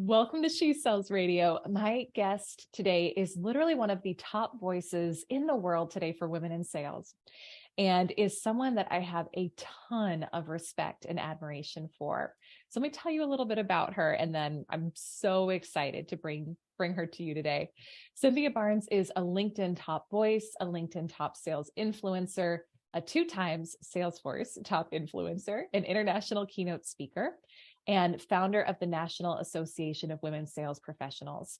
Welcome to She Sells Radio. My guest today is literally one of the top voices in the world today for women in sales, and is someone that I have a ton of respect and admiration for. So let me tell you a little bit about her, and then I'm so excited to bring her to you today. Cynthia Barnes is a LinkedIn top voice, a LinkedIn top sales influencer, a 2 times Salesforce top influencer, an international keynote speaker, and founder of the National Association of Women Sales Professionals.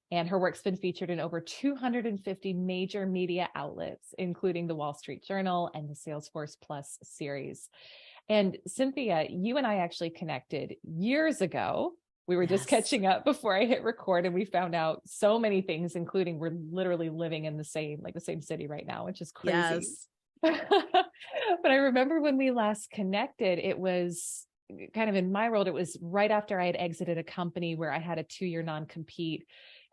And her work's been featured in over 250 major media outlets, including the Wall Street Journal and the Salesforce Plus series. And Cynthia, you and I actually connected years ago. We were just catching up before I hit record, and we found out so many things, including we're literally living in the same city right now, which is crazy. Yes. But I remember when we last connected, it was kind of, in my world, it was right after I had exited a company where I had a 2-year non-compete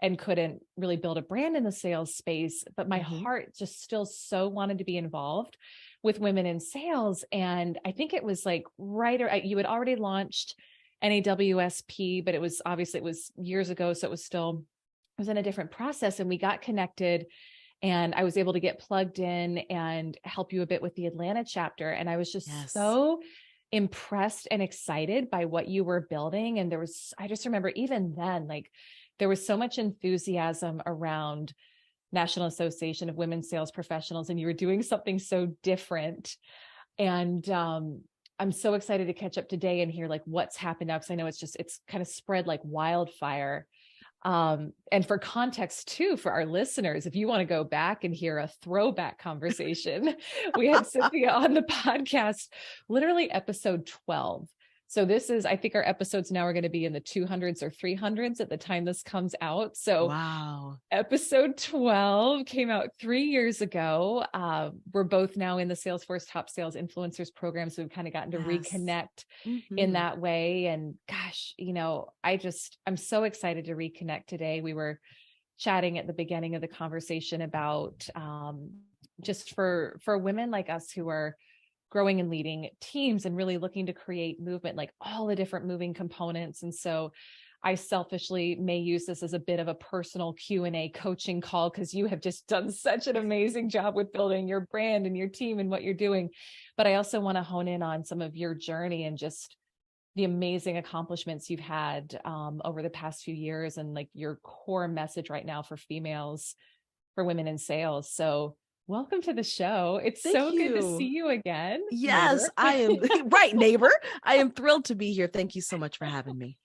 and couldn't really build a brand in the sales space, but my heart just still so wanted to be involved with women in sales. And I think it was like you had already launched NAWSP, but it was years ago. So it was in a different process, and we got connected, and I was able to get plugged in and help you a bit with the Atlanta chapter. And I was just so impressed and excited by what you were building. And I just remember even then, like, there was so much enthusiasm around National Association of Women Sales Professionals, and you were doing something so different. And I'm so excited to catch up today and hear like what's happened now, because I know it's kind of spread like wildfire. And for context too, for our listeners, if you want to go back and hear a throwback conversation, we had Cynthia on the podcast, literally episode 12. So this is, I think our episodes now are going to be in the 200s or 300s at the time this comes out. So wow. Episode 12 came out 3 years ago. We're both now in the Salesforce Top Sales Influencers program. So we've kind of gotten to reconnect in that way. And gosh, I'm so excited to reconnect today. We were chatting at the beginning of the conversation about just for women like us who are growing and leading teams and really looking to create movement, like all the different moving components. And so I selfishly may use this as a bit of a personal Q&A coaching call, because you have just done such an amazing job with building your brand and your team and what you're doing. But I also want to hone in on some of your journey and just the amazing accomplishments you've had over the past few years, and like your core message right now for women in sales. So welcome to the show. It's so good to see you again. Yes, neighbor. I am. Right, neighbor. I am thrilled to be here. Thank you so much for having me.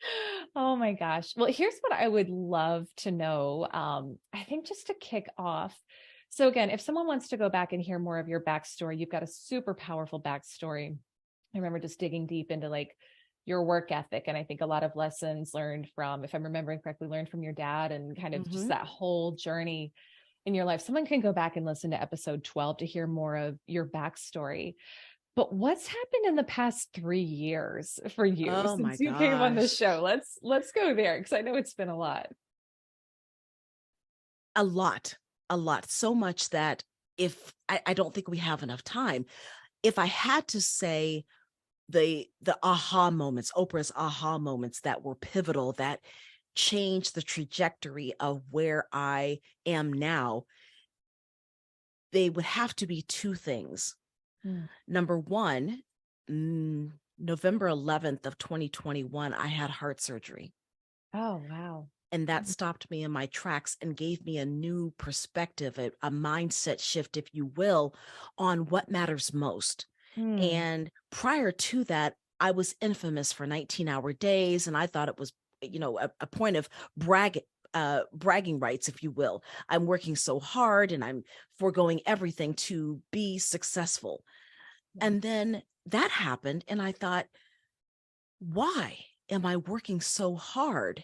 Oh my gosh. Well, here's what I would love to know. I think just to kick off. So again, if someone wants to go back and hear more of your backstory, you've got a super powerful backstory. I remember just digging deep into like your work ethic. And I think a lot of lessons learned from, if I'm remembering correctly, learned from your dad, and kind of just that whole journey in your life. Someone can go back and listen to episode 12 to hear more of your backstory. But what's happened in the past 3 years for you since you came on the show? Let's go there, because I know it's been a lot. A lot. So much that if I don't think we have enough time. If I had to say the aha moments, Oprah's aha moments that were pivotal, that changed the trajectory of where I am now, they would have to be 2 things. Number one, November 11th of 2021, I had heart surgery. Oh, wow. And that stopped me in my tracks and gave me a new perspective, a mindset shift, if you will, on what matters most. And prior to that, I was infamous for 19-hour days. And I thought it was, a point of bragging rights, if you will. I'm working so hard and I'm foregoing everything to be successful. And then that happened. And I thought, why am I working so hard?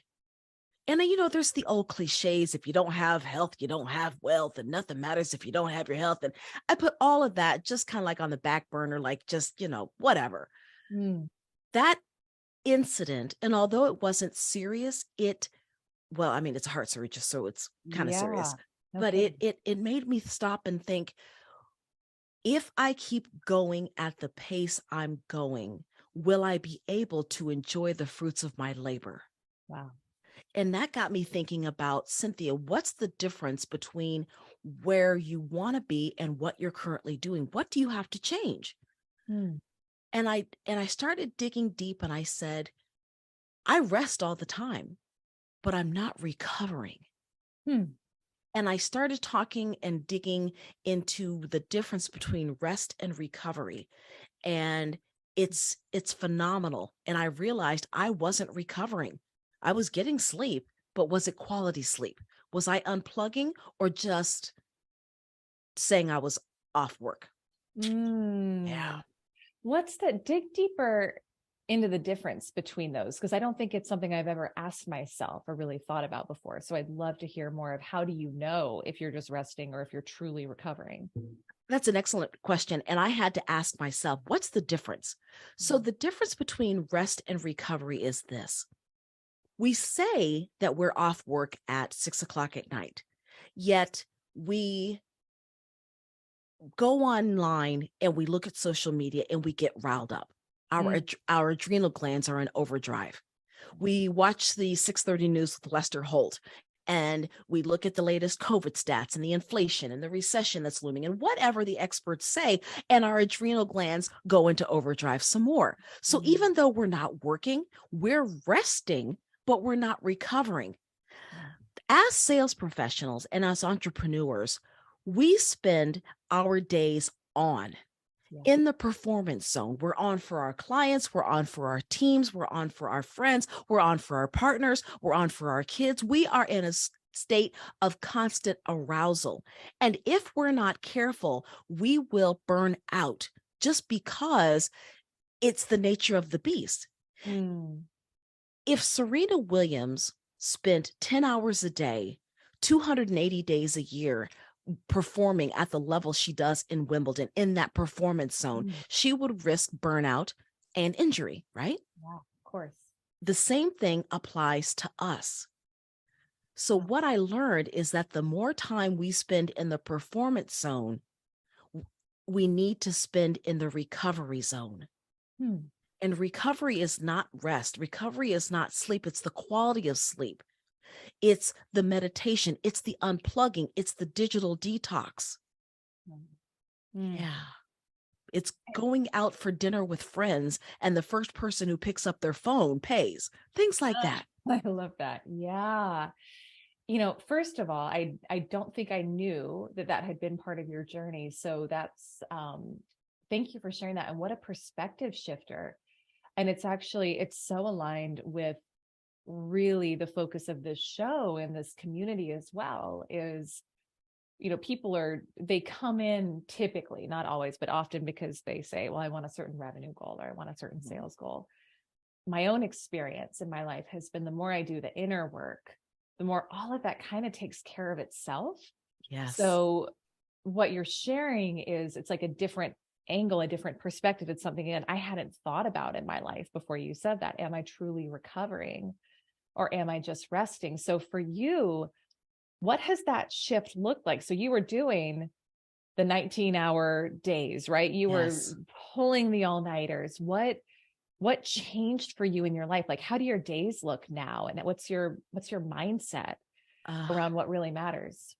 And there's the old cliches, if you don't have health, you don't have wealth, and nothing matters if you don't have your health. And I put all of that just kind of like on the back burner, like just, whatever. That incident, and although it wasn't serious, it's a heart surgery, just so it's kind of serious. But it made me stop and think, if I keep going at the pace I'm going, will I be able to enjoy the fruits of my labor? Wow. And that got me thinking about, Cynthia, what's the difference between where you want to be and what you're currently doing? What do you have to change? Mm. And I started digging deep, and I said, I rest all the time, but I'm not recovering. Hmm. And I started talking and digging into the difference between rest and recovery. And it's phenomenal. And I realized I wasn't recovering. I was getting sleep, but was it quality sleep? Was I unplugging or just saying I was off work? Yeah. Mm. What's the dig deeper into the difference between those? Because I don't think it's something I've ever asked myself or really thought about before. So I'd love to hear more of how do you know if you're just resting or if you're truly recovering? That's an excellent question. And I had to ask myself, what's the difference? So, the difference between rest and recovery is this: we say that we're off work at 6 o'clock at night, yet we go online and we look at social media and we get riled up. Mm. Our adrenal glands are in overdrive. We watch the 6:30 news with Lester Holt, and we look at the latest COVID stats and the inflation and the recession that's looming and whatever the experts say, and our adrenal glands go into overdrive some more. So Mm. even though we're not working, we're resting, but we're not recovering. Yeah. As sales professionals and as entrepreneurs, we spend our days on Yeah. in the performance zone. We're on for our clients, we're on for our teams, we're on for our friends, we're on for our partners, we're on for our kids. We are in a state of constant arousal. And if we're not careful, we will burn out just because it's the nature of the beast. Mm. If Serena Williams spent 10 hours a day, 280 days a year performing at the level she does in Wimbledon, in that performance zone, Mm. she would risk burnout and injury, right? Yeah, of course. The same thing applies to us. So, Yeah. what I learned is that the more time we spend in the performance zone, we need to spend in the recovery zone. Hmm. And recovery is not rest, recovery is not sleep, it's the quality of sleep. It's the meditation, it's the unplugging, it's the digital detox. Mm. Yeah. It's going out for dinner with friends, and the first person who picks up their phone pays. Things like Ah, that. I love that. Yeah. First of all, I don't think I knew that that had been part of your journey. So that's thank you for sharing that. And what a perspective shifter. And it's so aligned with really the focus of this show and this community as well is, people they come in typically, not always, but often because they say, well, I want a certain revenue goal or I want a certain Mhm. sales goal. My own experience in my life has been the more I do the inner work, the more all of that kind of takes care of itself. Yes. So what you're sharing is it's like a different angle, a different perspective. It's something that I hadn't thought about in my life before you said that. Am I truly recovering or am I just resting? So for you, what has that shift looked like? So you were doing the 19-hour days, right? You were Yes. pulling the all-nighters. What changed for you in your life? Like, how do your days look now? And what's your mindset Uh, around what really matters?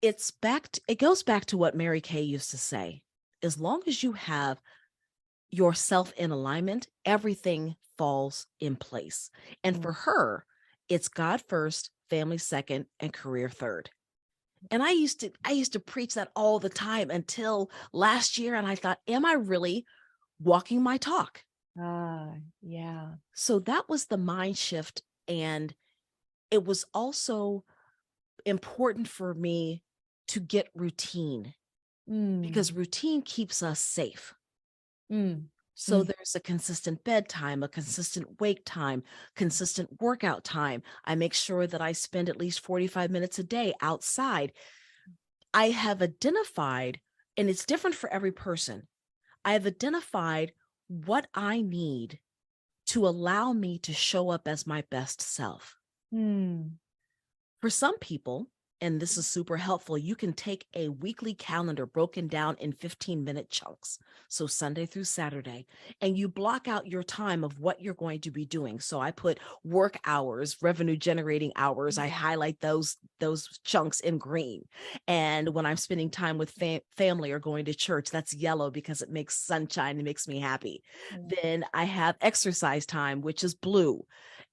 it goes back to what Mary Kay used to say. As long as you have yourself in alignment, everything falls in place. And Mm. for her, it's God first, family second, and career third. And I used to preach that all the time until last year, and I thought, am I really walking my talk? Ah, yeah. So that was the mind shift. And it was also important for me to get routine, because Mm. routine keeps us safe. Mm. So Mm. there's a consistent bedtime, a consistent wake time, consistent workout time. I make sure that I spend at least 45 minutes a day outside. I have identified, and it's different for every person, I have identified what I need to allow me to show up as my best self. Mm. For some people, and this is super helpful, you can take a weekly calendar broken down in 15-minute chunks. So Sunday through Saturday, and you block out your time of what you're going to be doing. So I put work hours, revenue generating hours. I highlight those chunks in green. And when I'm spending time with family or going to church, that's yellow because it makes sunshine. It makes me happy. Then I have exercise time, which is blue.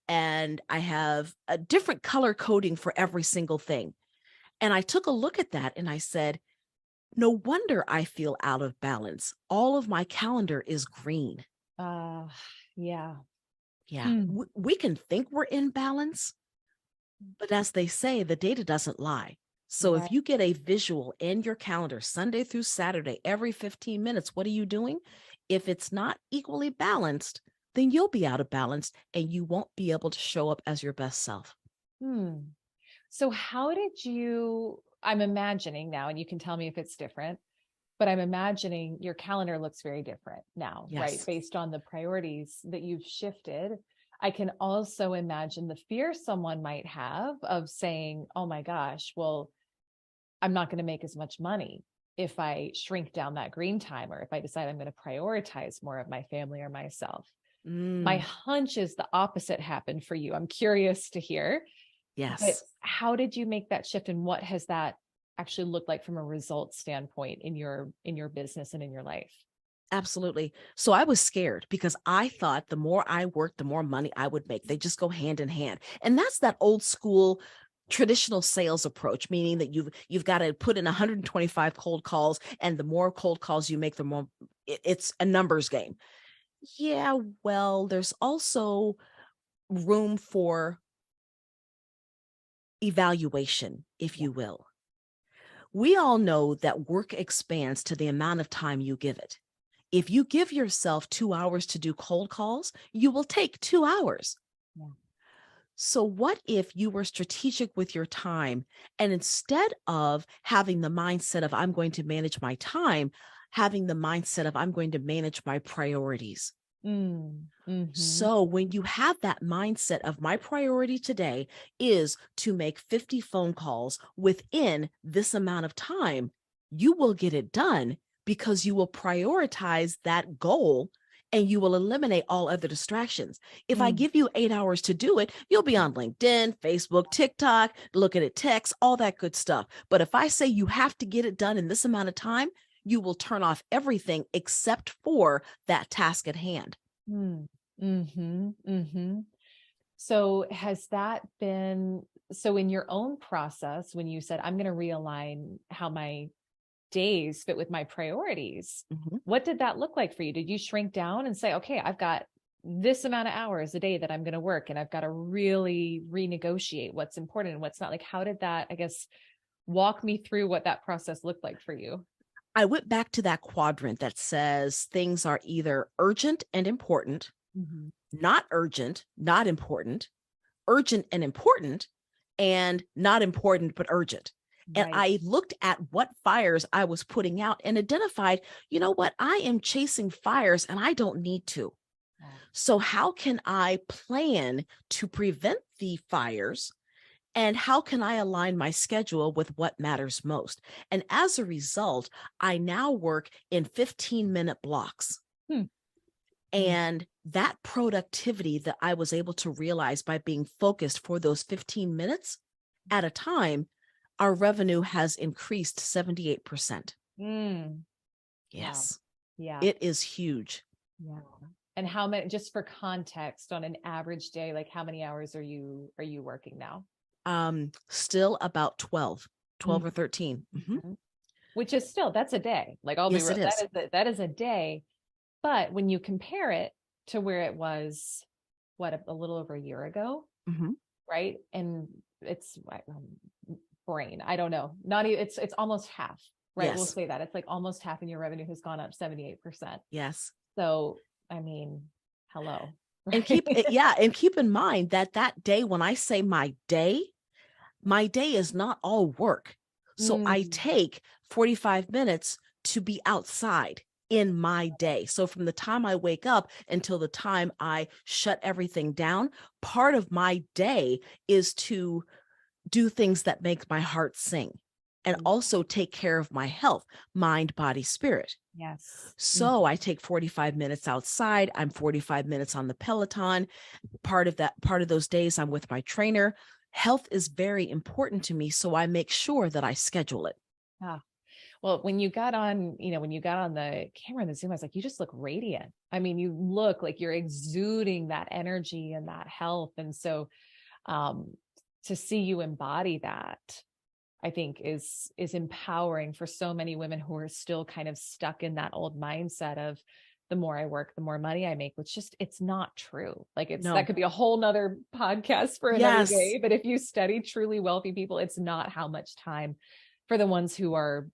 And I have a different color coding for every single thing. And I took a look at that and I said, no wonder I feel out of balance. All of my calendar is green. Uh, yeah. Yeah. We can think we're in balance, but as they say, the data doesn't lie. So Right. if you get a visual in your calendar, Sunday through Saturday, every 15 minutes, what are you doing? If it's not equally balanced, then you'll be out of balance and you won't be able to show up as your best self. Hmm. So how did you, I'm imagining now, and you can tell me if it's different, but I'm imagining your calendar looks very different now, right? Yes. Based on the priorities that you've shifted. I can also imagine the fear someone might have of saying, oh my gosh, well, I'm not going to make as much money if I shrink down that green time, or if I decide I'm going to prioritize more of my family or myself. My hunch is the opposite happened for you. I'm curious to hear. But Yes. how did you make that shift, and what has that actually looked like from a results standpoint in your business and in your life? Absolutely. So I was scared because I thought the more I worked, the more money I would make. They just go hand in hand. And that's that old school traditional sales approach, meaning that you've got to put in 125 cold calls, and the more cold calls you make, the more it's a numbers game. Yeah, well, there's also room for evaluation, if Yeah. you will. We all know that work expands to the amount of time you give it. If you give yourself 2 hours to do cold calls, you will take 2 hours. Yeah. So, what if you were strategic with your time, and instead of having the mindset of I'm going to manage my time, having the mindset of I'm going to manage my priorities? Mm-hmm. So when you have that mindset of my priority today is to make 50 phone calls within this amount of time, you will get it done because you will prioritize that goal and you will eliminate all other distractions. If I Mm. give you 8 hours to do it, you'll be on LinkedIn, Facebook, TikTok, looking at texts, all that good stuff. But if I say you have to get it done in this amount of time, you will turn off everything except for that task at hand. Mm. Mm-hmm. Mm-hmm. So has that been, so in your own process, when you said, I'm going to realign how my days fit with my priorities, Mhm. what did that look like for you? Did you shrink down and say, okay, I've got this amount of hours a day that I'm going to work, and I've got to really renegotiate what's important and what's not? Like, how did that, I guess, walk me through what that process looked like for you? I went back to that quadrant that says things are either urgent and important, Mm-hmm. not urgent, not important, urgent and not important, but urgent. And Right. I looked at what fires I was putting out and identified, you know what, I am chasing fires and I don't need to. Wow. So, how can I plan to prevent the fires? And how can I align my schedule with what matters most? And as a result, I now work in 15-minute blocks. Hmm. Hmm. And that productivity that I was able to realize by being focused for those 15 minutes at a time, our revenue has increased 78%. Mm. Wow. Yes, Yeah. it is huge. Yeah. And how many, just for context, on an average day, like how many hours are you working now? Still about 12 Mm. or 13. Mhm. Mhm. Which is still, that's a day. Like, I'll be Yes, real, it is. that is a day. But when you compare it to where it was, what, a little over a year ago, Mhm. right? And it's brain, I don't know, not even, it's almost half, right? We'll Yes, say that it's like almost half, and your revenue has gone up 78%. yes. So, I mean, hello, And right? keep in mind that that day, when I say my day is not all work. So I Mm. take 45 minutes to be outside in my day. So from the time I wake up until the time I shut everything down, part of my day is to do things that make my heart sing and also take care of my health, mind, body, spirit. Yes. So I take 45 minutes outside. I'm 45 minutes on the Peloton. Part of those days I'm with my trainer. Health is very important to me. So I make sure that I schedule it. Ah, well, when you got on, when you got on the camera in the Zoom, I was like, you just look radiant. I mean, you look like you're exuding that energy and that health. And so, um, to see you embody that, I think is empowering for so many women who are still kind of stuck in that old mindset of the more I work, the more money I make, which just, it's not true. Like that No. could be a whole nother podcast for another Yes. day. But if you study truly wealthy people, it's not how much time for the ones who are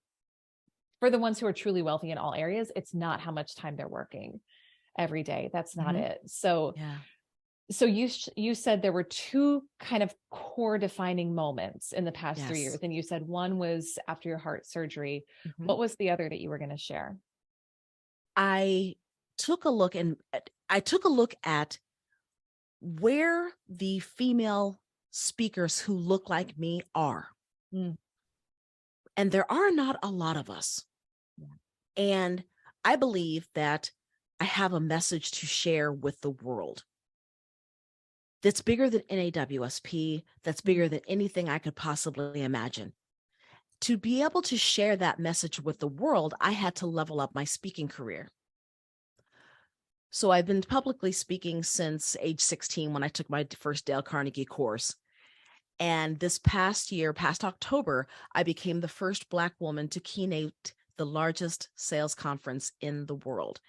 truly wealthy in all areas. It's not how much time they're working every day. That's not Mm-hmm. it. So Yeah. so you said there were two kind of core defining moments in the past 3 years. Yes. And you said one was after your heart surgery. Mm-hmm. What was the other that you were going to share? I took a look at where the female speakers who look like me are. Mm. And there are not a lot of us. Yeah. And I believe that I have a message to share with the world that's bigger than NAWSP, that's bigger than anything I could possibly imagine. To be able to share that message with the world, I had to level up my speaking career. So I've been publicly speaking since age 16 when I took my first Dale Carnegie course. And this past October, I became the first Black woman to keynote the largest sales conference in the world.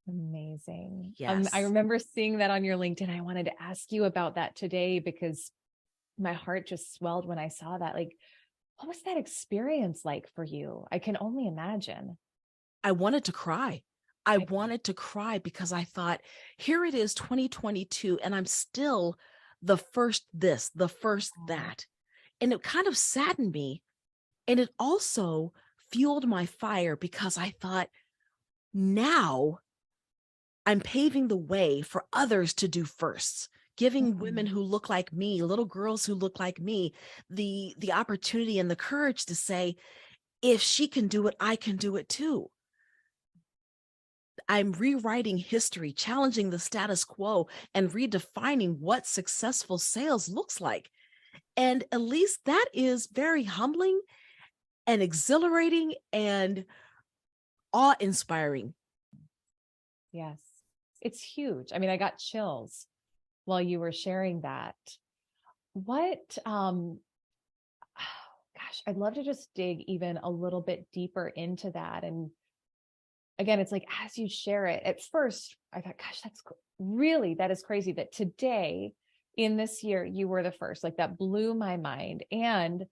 Amazing. I Yes. remember seeing that on your LinkedIn. I wanted to ask you about that today because my heart just swelled when I saw that. Like, what was that experience like for you? I can only imagine. I wanted to cry. I wanted to cry because I thought, here it is, 2022, and I'm still the first this, the first that. And it kind of saddened me. And it also fueled my fire because I thought, now I'm paving the way for others to do firsts, giving women who look like me, little girls who look like me, the opportunity and the courage to say, if she can do it, I can do it too. I'm rewriting history, challenging the status quo, and redefining what successful sales looks like. And at least that is very humbling and exhilarating and awe-inspiring. Yes. It's huge. I mean, I got chills while you were sharing that. What, gosh, I'd love to just dig even a little bit deeper into that. And again, it's like, as you share it, at first I thought, gosh, that is crazy that today in this year, you were the first. Like, that blew my mind. And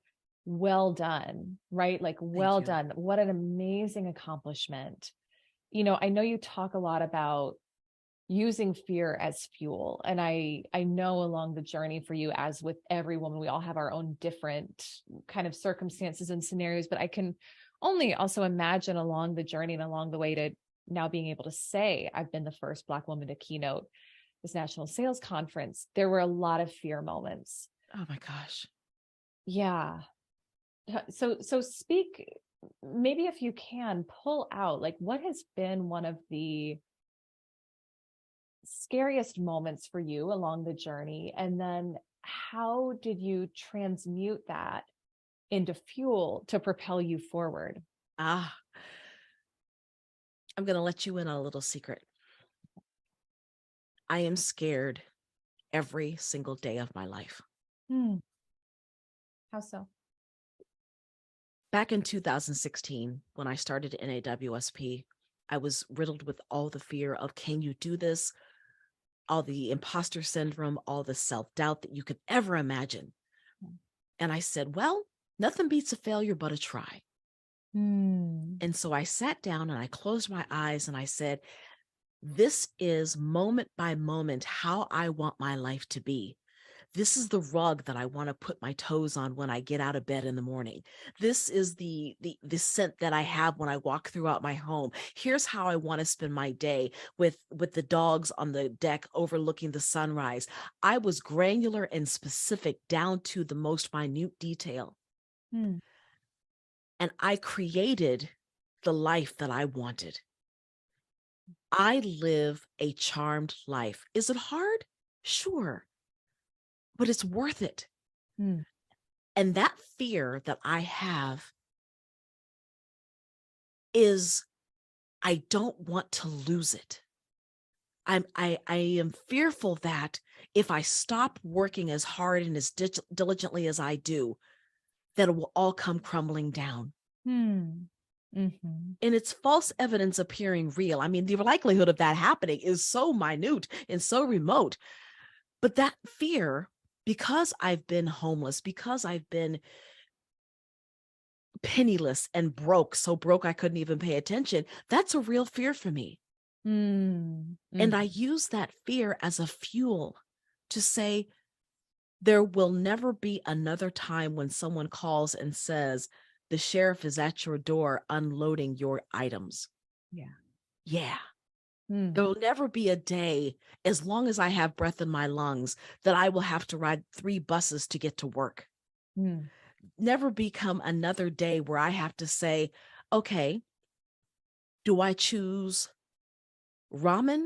well done, right? Like, well done. What an amazing accomplishment. I know you talk a lot about using fear as fuel. And I know along the journey for you, as with every woman, we all have our own different kind of circumstances and scenarios, but I can only also imagine along the journey and along the way to now being able to say, I've been the first Black woman to keynote this national sales conference. There were a lot of fear moments. Oh my gosh. Yeah. So speak, maybe if you can pull out, like, what has been one of the scariest moments for you along the journey? And then how did you transmute that into fuel to propel you forward? I'm going to let you in on a little secret. I am scared every single day of my life. How so? Back in 2016, when I started NAWSP, I was riddled with all the fear of, can you do this? All the imposter syndrome, all the self-doubt that you could ever imagine. And I said, well, nothing beats a failure but a try. And so I sat down and I closed my eyes and I said, this is moment by moment how I want my life to be. This is the rug that I want to put my toes on when I get out of bed in the morning. This is the scent that I have when I walk throughout my home. Here's how I want to spend my day with the dogs on the deck overlooking the sunrise. I was granular and specific down to the most minute detail. Mm. And I created the life that I wanted. I live a charmed life. Is it hard? Sure, but it's worth it. Mm. And that fear that I have is I don't want to lose it. I am fearful that if I stop working as hard and as diligently as I do, that it will all come crumbling down. Mm. Mm-hmm. And it's false evidence appearing real. I mean, the likelihood of that happening is so minute and so remote. But that fear, because I've been homeless, because I've been penniless and broke, so broke I couldn't even pay attention, that's a real fear for me. Mm-hmm. And I use that fear as a fuel to say, there will never be another time when someone calls and says, the sheriff is at your door unloading your items. Yeah. Yeah. Mm. There will never be a day, as long as I have breath in my lungs, that I will have to ride 3 buses to get to work. Mm. Never become another day where I have to say, okay, do I choose ramen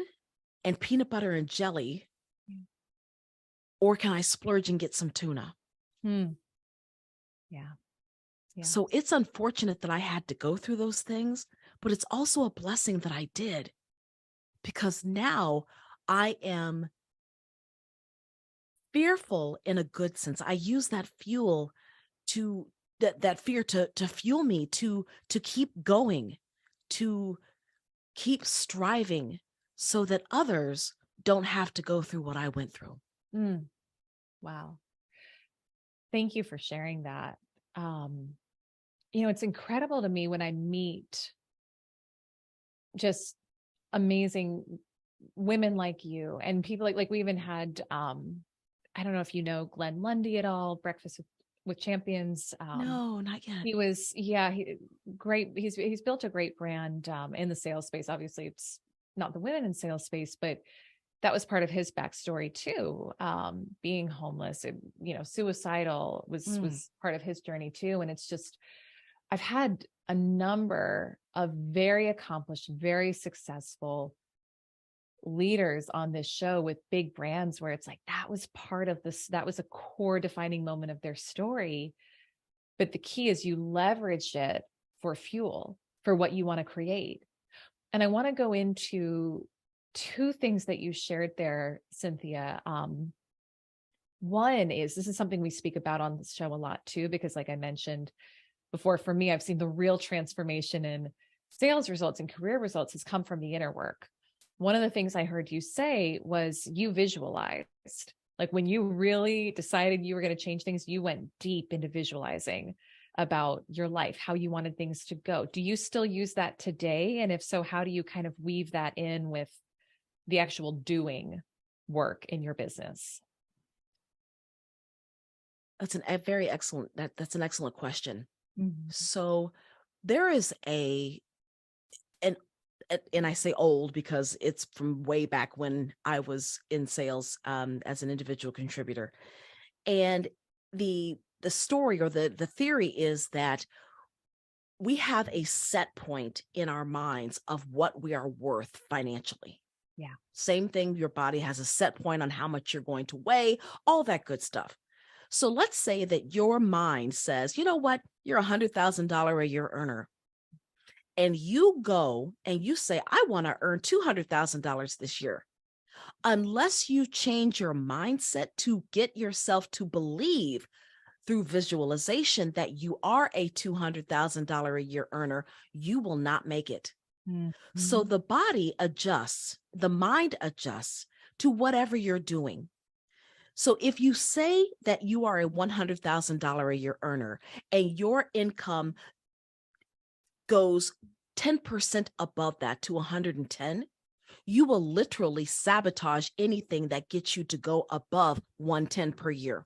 and peanut butter and jelly, Mm. or can I splurge and get some tuna? Mm. Yeah. Yeah. So it's unfortunate that I had to go through those things, but it's also a blessing that I did, because now I am fearful in a good sense. I use that fuel to that fear to fuel me to keep going, to keep striving, so that others don't have to go through what I went through. Mm. Wow. Thank you for sharing that. Um, it's incredible to me when I meet just amazing women like you and people like we even had I don't know if you know Glenn Lundy at all, Breakfast with Champions. No, not yet. He was, yeah, great. He's built a great brand in the sales space. Obviously, it's not the women in sales space, but that was part of his backstory too. Being homeless, and, suicidal was part of his journey too. And it's just, I've had a number of very accomplished, very successful leaders on this show with big brands where it's like that was part of this, that was a core defining moment of their story. But the key is you leveraged it for fuel for what you want to create. And I want to go into 2 things that you shared there, Cynthia. One is, this is something we speak about on the show a lot too, because like I mentioned before, for me, I've seen the real transformation in sales results and career results has come from the inner work. One of the things I heard you say was you visualized, like when you really decided you were going to change things, you went deep into visualizing about your life, how you wanted things to go. Do you still use that today? And if so, how do you kind of weave that in with the actual doing work in your business? That's a very excellent, that's an excellent question. Mm-hmm. So there is an and I say old because it's from way back when I was in sales as an individual contributor. And the story or the theory is that we have a set point in our minds of what we are worth financially. Yeah. Same thing, your body has a set point on how much you're going to weigh, all that good stuff. So let's say that your mind says, you know what, you're $100,000 a year earner. And you go and you say, I want to earn $200,000 this year. Unless you change your mindset to get yourself to believe through visualization that you are a $200,000 a year earner, you will not make it. Mm-hmm. So the body adjusts, the mind adjusts to whatever you're doing. So if you say that you are a $100,000 a year earner and your income goes 10% above that to 110, you will literally sabotage anything that gets you to go above 110 per year.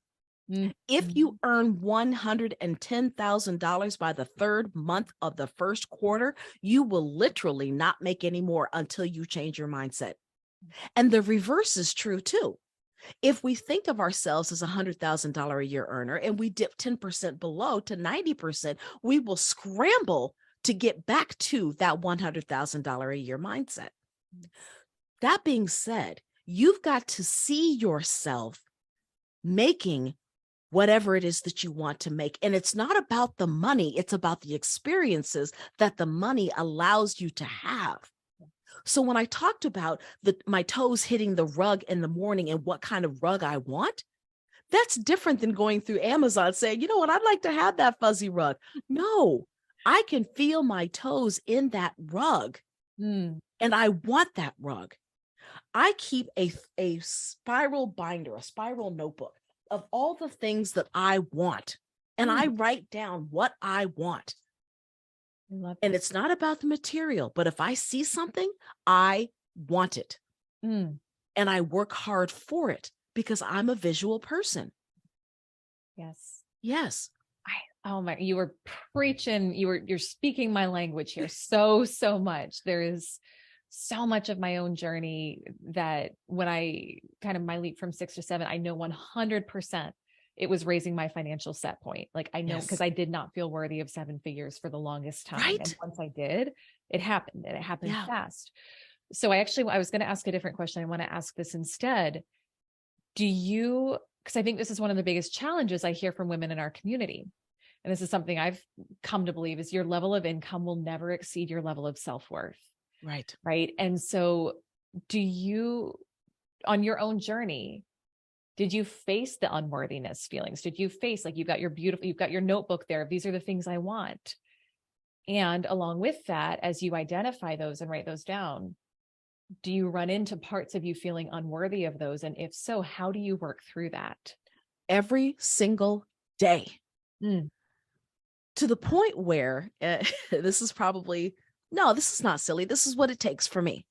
If you earn $110,000 by the third month of the first quarter, you will literally not make any more until you change your mindset. And the reverse is true too. If we think of ourselves as a $100,000 a year earner and we dip 10% below to 90%, we will scramble to get back to that $100,000 a year mindset. That being said, you've got to see yourself making whatever it is that you want to make. And it's not about the money, it's about the experiences that the money allows you to have. So when I talked about my toes hitting the rug in the morning and what kind of rug I want, that's different than going through Amazon saying, you know what, I'd like to have that fuzzy rug. No, I can feel my toes in that rug and I want that rug. I keep a spiral binder, a spiral notebook of all the things that I want. And I write down what I want. And it's not about the material, but if I see something, I want it. And I work hard for it because I'm a visual person. Yes. Yes. Oh my, you were preaching, you're speaking my language here so much. There is so much of my own journey that when I kind of my leap from 6 to 7, I know 100% it was raising my financial set point. Like I know, because I did not feel worthy of 7 figures for the longest time. Right. And once I did, it happened and it happened fast. So I was going to ask a different question. I want to ask this instead. Because I think this is one of the biggest challenges I hear from women in our community. And this is something I've come to believe is your level of income will never exceed your level of self-worth. Right. Right. And so on your own journey, did you face the unworthiness feelings? Did you face, like, you've got your notebook there. These are the things I want. And along with that, as you identify those and write those down, do you run into parts of you feeling unworthy of those? And if so, how do you work through that? Every single day. To the point where this is not silly. This is what it takes for me.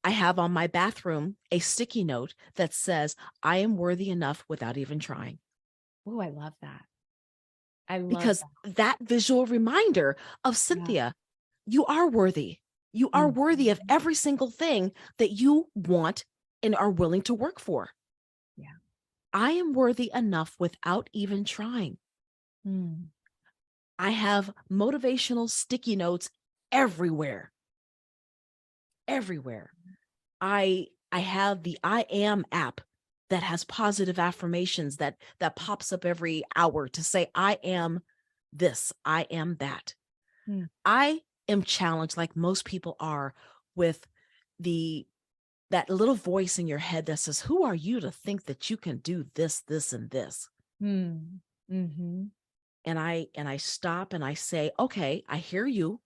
I have on my bathroom a sticky note that says, I am worthy enough without even trying. Oh, I love that. Because that visual reminder of Cynthia, you are worthy. You are worthy of every single thing that you want and are willing to work for. Yeah. I am worthy enough without even trying. I have motivational sticky notes everywhere. Everywhere. I have the I Am app that has positive affirmations that pops up every hour to say, I am this, I am that. I am challenged, like most people are, with that little voice in your head that says, who are you to think that you can do this, this, and this? And I stop and I say, okay, I hear you.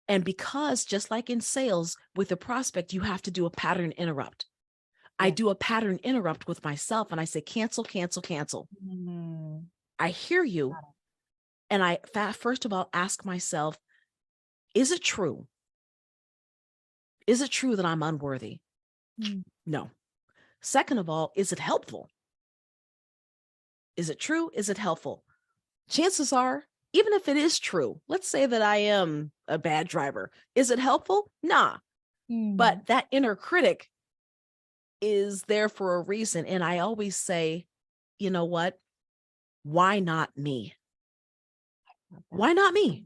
And because just like in sales with a prospect, you have to do a pattern interrupt. I do a pattern interrupt with myself and I say, cancel, cancel, cancel. I hear you. And I first of all ask myself, is it true? Is it true that I'm unworthy? No. Second of all, is it helpful? Is it true? Is it helpful? Chances are, even if it is true, let's say that I am a bad driver. Is it helpful? Nah. But that inner critic is there for a reason. And I always say, you know what? Why not me? Why not me?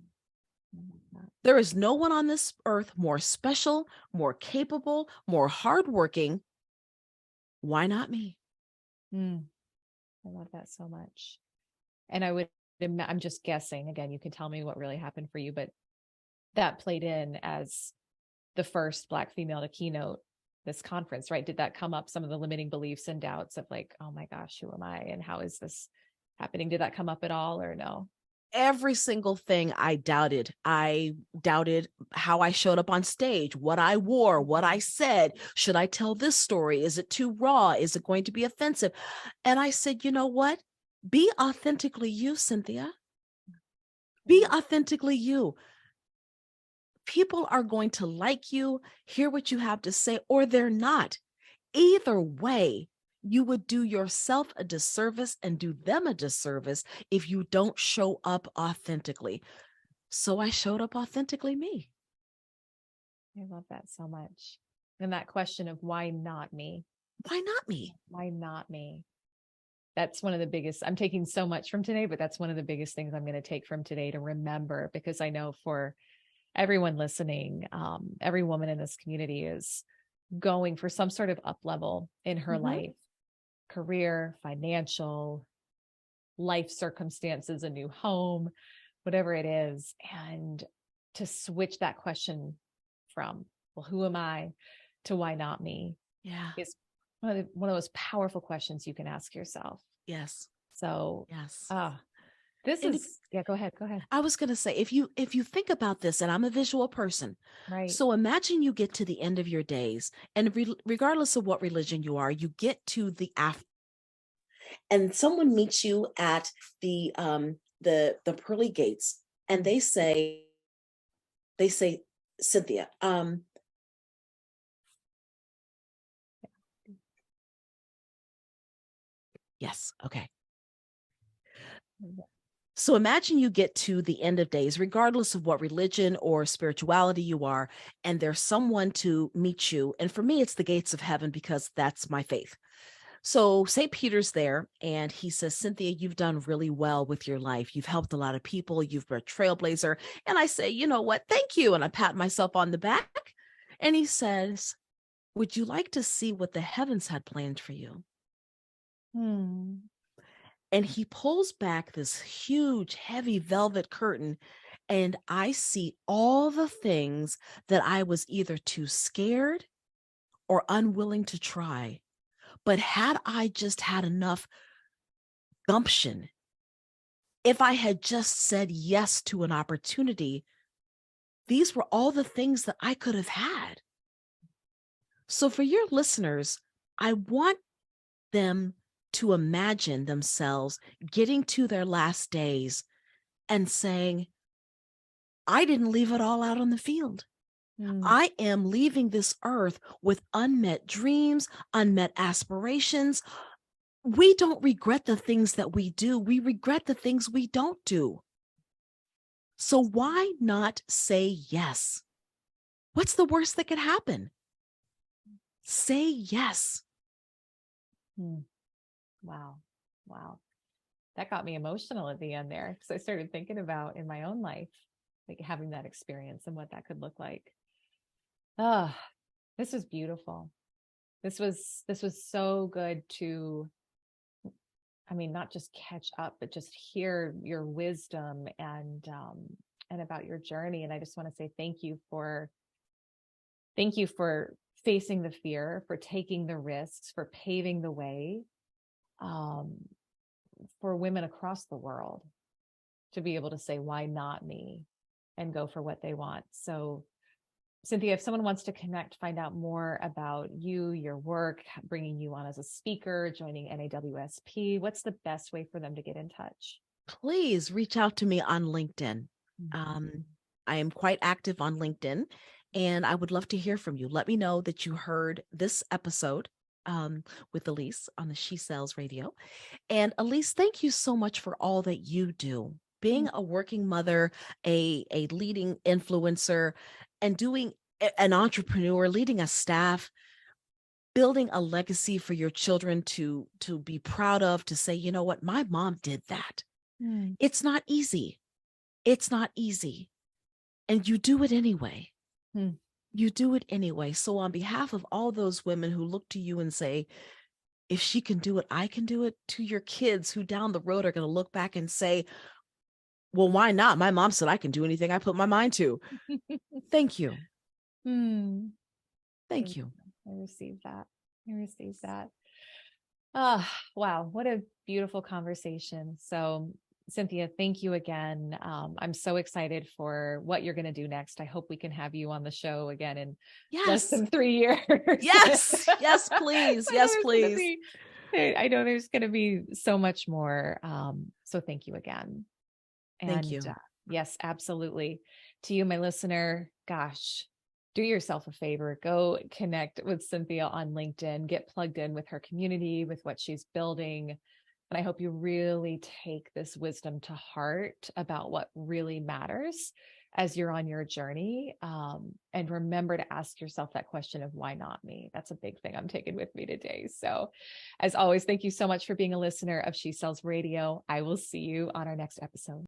There is no one on this earth more special, more capable, more hardworking. Why not me? I love that so much. And I'm just guessing, again, you can tell me what really happened for you, but that played in as the first Black female to keynote this conference, right? Did that come up, some of the limiting beliefs and doubts of like, oh my gosh, who am I? And how is this happening? Did that come up at all or no? Every single thing I doubted. I doubted how I showed up on stage, what I wore, what I said. Should I tell this story? Is it too raw? Is it going to be offensive? And I said, you know what? Be authentically you, Cynthia. Be authentically you. People are going to like you, hear what you have to say, or they're not. Either way, you would do yourself a disservice and do them a disservice if you don't show up authentically. So I showed up authentically me. I love that so much. And that question of why not me? Why not me? Why not me? That's one of the biggest, I'm taking so much from today, but that's one of the biggest things I'm going to take from today to remember, because I know for everyone listening, every woman in this community is going for some sort of up level in her life, career, financial, life circumstances, a new home, whatever it is. And to switch that question from, well, who am I, to why not me? Yeah. Is one of those powerful questions you can ask yourself. Yes. So, Yes. this And is, yeah, go ahead. I was going to say, if you think about this, and I'm a visual person, Right. so imagine you get to the end of your days, and regardless of what religion you are, you get to the after, and someone meets you at the pearly gates, and they say, Cynthia, yes, okay. So imagine you get to the end of days, regardless of what religion or spirituality you are, and there's someone to meet you. And for me, it's the gates of heaven, because that's my faith. So St. Peter's there, and he says, Cynthia, you've done really well with your life. You've helped a lot of people. You've been a trailblazer. And I say, you know what? Thank you. And I pat myself on the back. And he says, would you like to see what the heavens had planned for you? And he pulls back this huge, heavy velvet curtain, and I see all the things that I was either too scared or unwilling to try. But had I just had enough gumption, if I had just said yes to an opportunity, these were all the things that I could have had. So for your listeners, I want them to imagine themselves getting to their last days and saying, I didn't leave it all out on the field. I am leaving this earth with unmet dreams, unmet aspirations. We don't regret the things that we do. We regret the things we don't do. So why not say yes? What's the worst that could happen? Say yes. Wow. That got me emotional at the end there, because I started thinking about in my own life, like having that experience and what that could look like. This was beautiful. This was so good to, I mean, not just catch up, but just hear your wisdom and about your journey. And I just want to say thank you for facing the fear, for taking the risks, for paving the way, for women across the world to be able to say, why not me, and go for what they want. So Cynthia, if someone wants to connect, find out more about you, your work, bringing you on as a speaker, joining NAWSP, what's the best way for them to get in touch? Please reach out to me on LinkedIn. I am quite active on LinkedIn, and I would love to hear from you. Let me know that you heard this episode with Elise on the She Sells Radio. And Elise, thank you so much for all that you do. Being a working mother, a leading influencer, and doing an entrepreneur, leading a staff, building a legacy for your children to be proud of, to say, you know what, my mom did that. It's not easy. It's not easy. And you do it anyway. You do it anyway. So on behalf of all those women who look to you and say, if she can do it, I can do it, to your kids who down the road are going to look back and say, well, why not? My mom said I can do anything I put my mind to. Thank you. Thank you. I received that. Wow. What a beautiful conversation. So Cynthia, thank you again. I'm so excited for what you're going to do next. I hope we can have you on the show again in less than 3 years. Yes, please. Yes, please. I know there's going to be so much more. So thank you again. And thank you. Yes, absolutely. To you, my listener, gosh, do yourself a favor. Go connect with Cynthia on LinkedIn, get plugged in with her community, with what she's building. And I hope you really take this wisdom to heart about what really matters as you're on your journey. And remember to ask yourself that question of why not me? That's a big thing I'm taking with me today. So as always, thank you so much for being a listener of She Sells Radio. I will see you on our next episode.